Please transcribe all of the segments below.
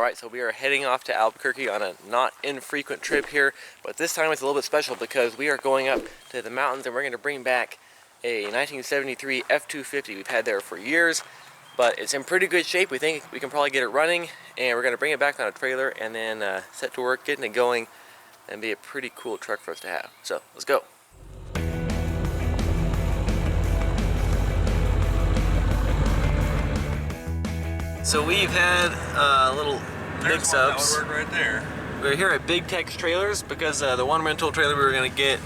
Alright, so we are heading off to Albuquerque on a not infrequent trip here, but this time it's a little bit special because we are going up to the mountains and we're going to bring back a 1973 F-250. We've had there for years, but it's in pretty good shape. We think we can probably get it running, and we're going to bring it back on a trailer and then set to work getting it going, and be a pretty cool truck for us to have. So, let's go. So we've had little mix-ups. Right there. We're here at Big Tex Trailers because the one rental trailer we were going to get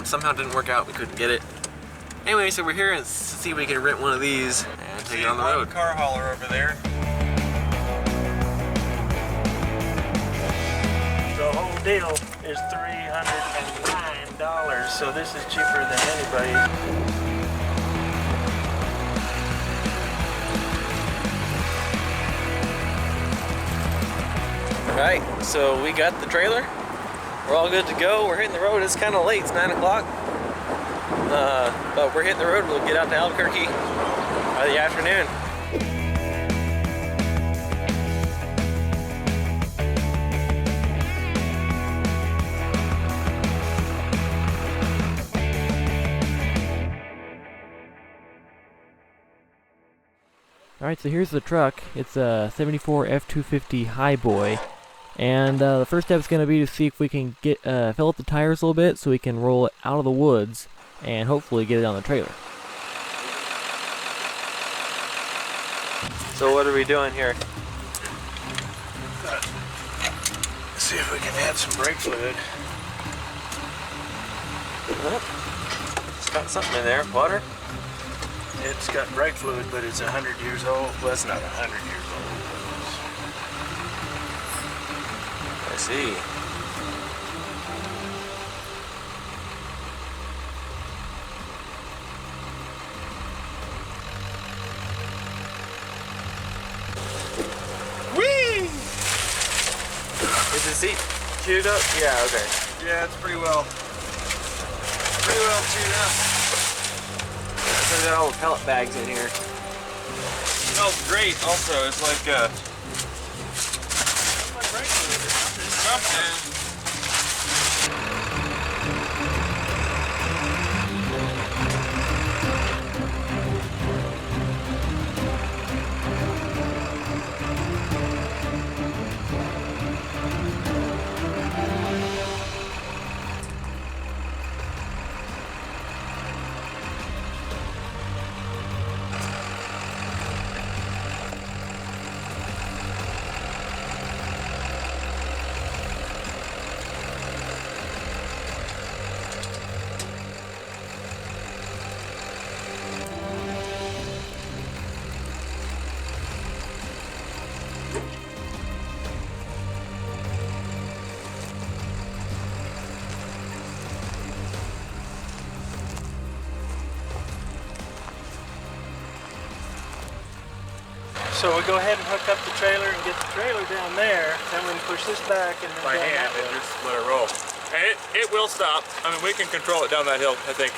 somehow didn't work out. We couldn't get it. Anyway, so we're here to see if we can rent one of these and take it on the road. Car hauler over there. The whole deal is $309, so this is cheaper than anybody's. Alright, so we got the trailer. We're all good to go. We're hitting the road. It's kind of late. It's 9 o'clock. But we're hitting the road. We'll get out to Albuquerque by the afternoon. Alright, so here's the truck. It's a 74 F-250 Highboy. And the first step is going to be to see if we can get fill up the tires a little bit so we can roll it out of the woods and hopefully get it on the trailer. So what are we doing here? Let's see if we can add some brake fluid. It's got something in there. Water? It's got brake fluid, but it's 100 years old. Well, it's not 100 years old. I see. Whee! Is the seat chewed up? Yeah, okay. Yeah, it's pretty well chewed up. So we got all the pellet bags in here. Smells great also. It's like something. So we go ahead and hook up the trailer and get the trailer down there. Then we can push this back and then By down hand that way. and just let it roll. And it will stop. I mean, we can control it down that hill, I think.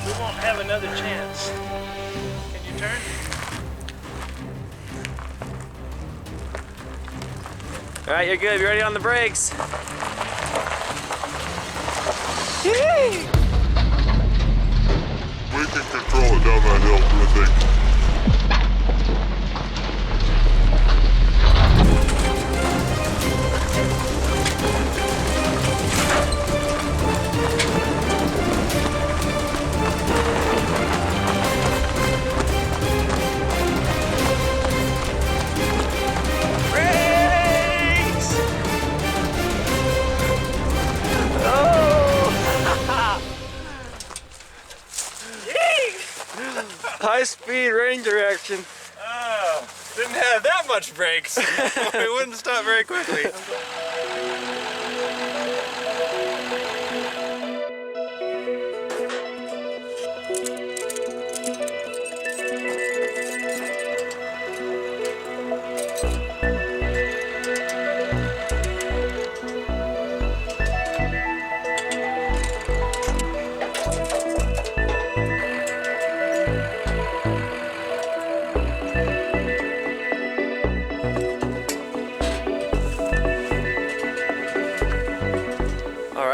We won't have another chance. Can you turn? Alright, you're good. You ready on the brakes? We can control it down that hill, I think. High-speed Ranger action. Didn't have that much brakes. We wouldn't stop very quickly.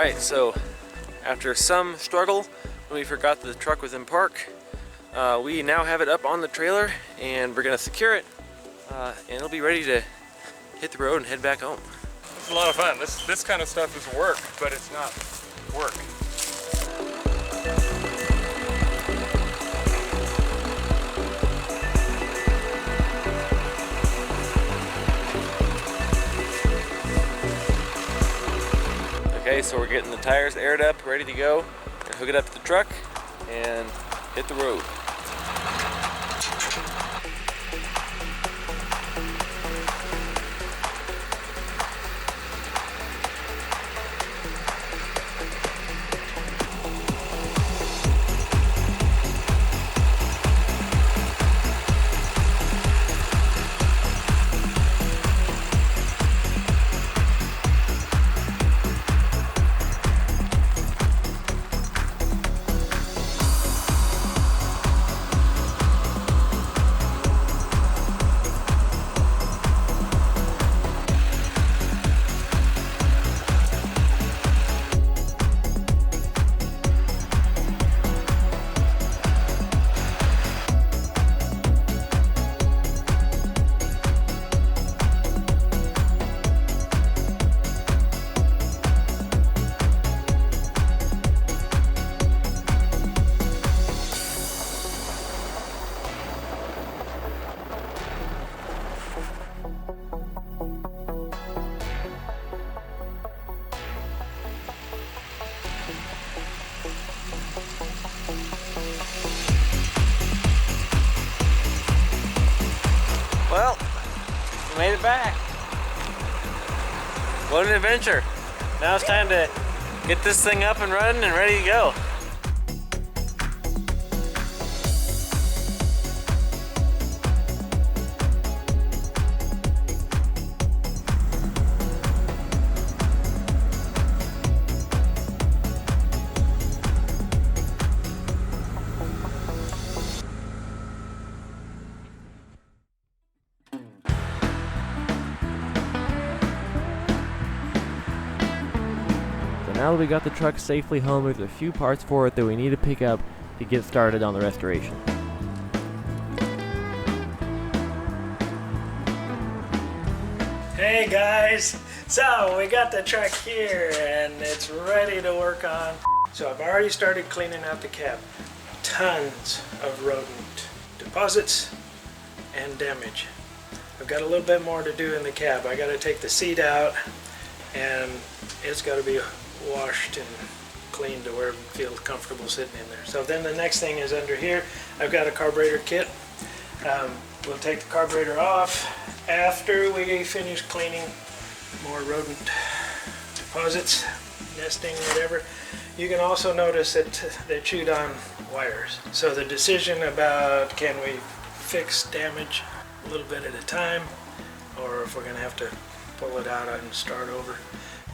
Alright, so after some struggle, when we forgot that the truck was in park, we now have it up on the trailer and we're going to secure it and it'll be ready to hit the road and head back home. It's a lot of fun. This kind of stuff is work, but it's not work. Okay, so we're getting the tires aired up, ready to go, and hook it up to the truck and hit the road. Well, we made it back. What an adventure. Now it's time to get this thing up and running and ready to go. Now that we got the truck safely home, there's a few parts for it that we need to pick up to get started on the restoration. Hey guys, so we got the truck here and it's ready to work on. So I've already started cleaning out the cab. Tons of rodent deposits and damage. I've got a little bit more to do in the cab. I got to take the seat out and it's got to be washed and cleaned to where it feels comfortable sitting in there. So then the next thing is under here. I've got a carburetor kit. We'll take the carburetor off after we finish cleaning more rodent deposits, nesting, whatever. You can also notice that they chewed on wires. So the decision about can we fix damage a little bit at a time, or if we're going to have to pull it out and start over.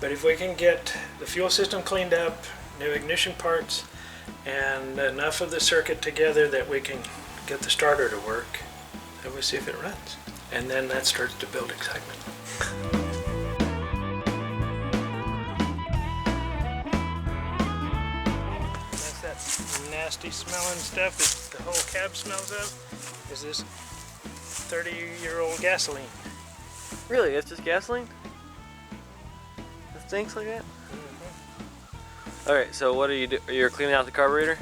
But if we can get the fuel system cleaned up, new ignition parts, and enough of the circuit together that we can get the starter to work, then we see if it runs. And then that starts to build excitement. That's that nasty smelling stuff that the whole cab smells of, is this 30-year-old gasoline. Really? It's just gasoline? It stinks like that? Mm-hmm. Alright, so what are you doing? You're cleaning out the carburetor?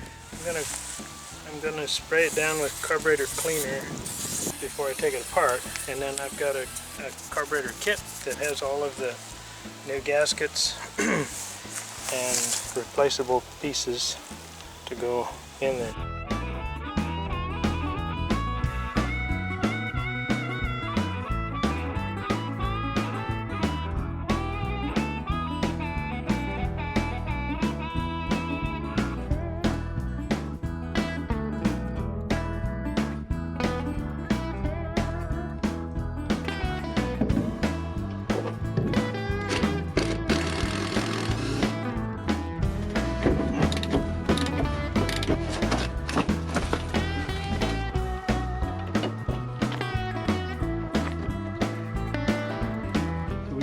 I'm gonna spray it down with carburetor cleaner before I take it apart, and then I've got a carburetor kit that has all of the new gaskets and replaceable pieces to go in there.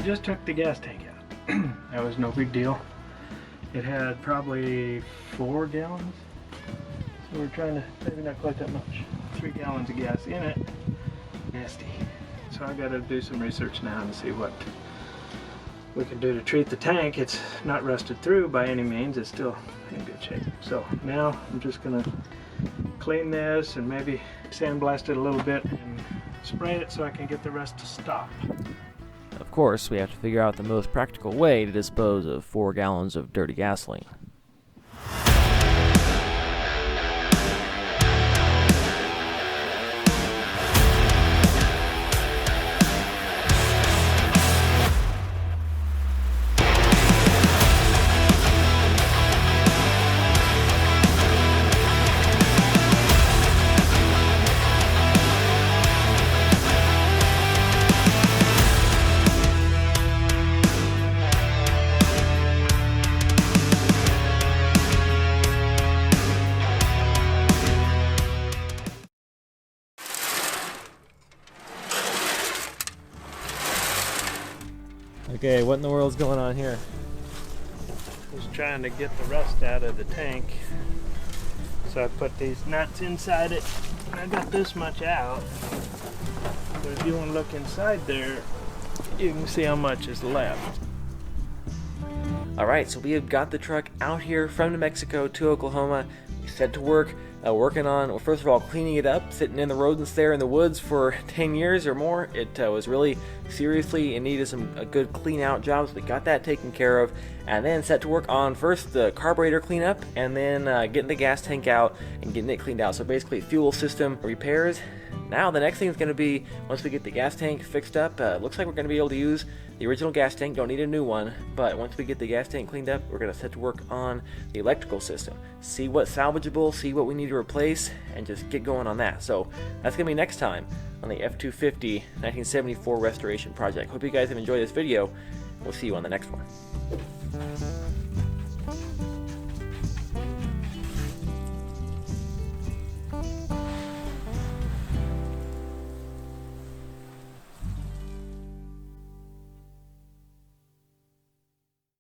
Just took the gas tank out. That was no big deal. It had probably 4 gallons. So we're trying to, maybe not quite that much. 3 gallons of gas in it. Nasty. So I gotta do some research now and see what we can do to treat the tank. It's not rusted through by any means, it's still in good shape. So now I'm just gonna clean this and maybe sandblast it a little bit and spray it so I can get the rest to stop. Of course, we have to figure out the most practical way to dispose of 4 gallons of dirty gasoline. Okay, what in the world's going on here? Just trying to get the rust out of the tank. So I put these nuts inside it, and I got this much out. But if you want to look inside there, you can see how much is left. Alright, so we have got the truck out here from New Mexico to Oklahoma. We set to work working on, well, first of all, cleaning it up, sitting in the rodents there in the woods for 10 years or more. It was really seriously in need of a good clean out job, so we got that taken care of, and then set to work on first the carburetor cleanup, and then getting the gas tank out and getting it cleaned out. So basically fuel system repairs. Now the next thing is going to be, once we get the gas tank fixed up, looks like we're going to be able to use the original gas tank, don't need a new one, but once we get the gas tank cleaned up, we're going to set to work on the electrical system. See what's salvageable, see what we need to replace, and just get going on that. So that's going to be next time on the F-250 1974 Restoration Project. Hope you guys have enjoyed this video. We'll see you on the next one.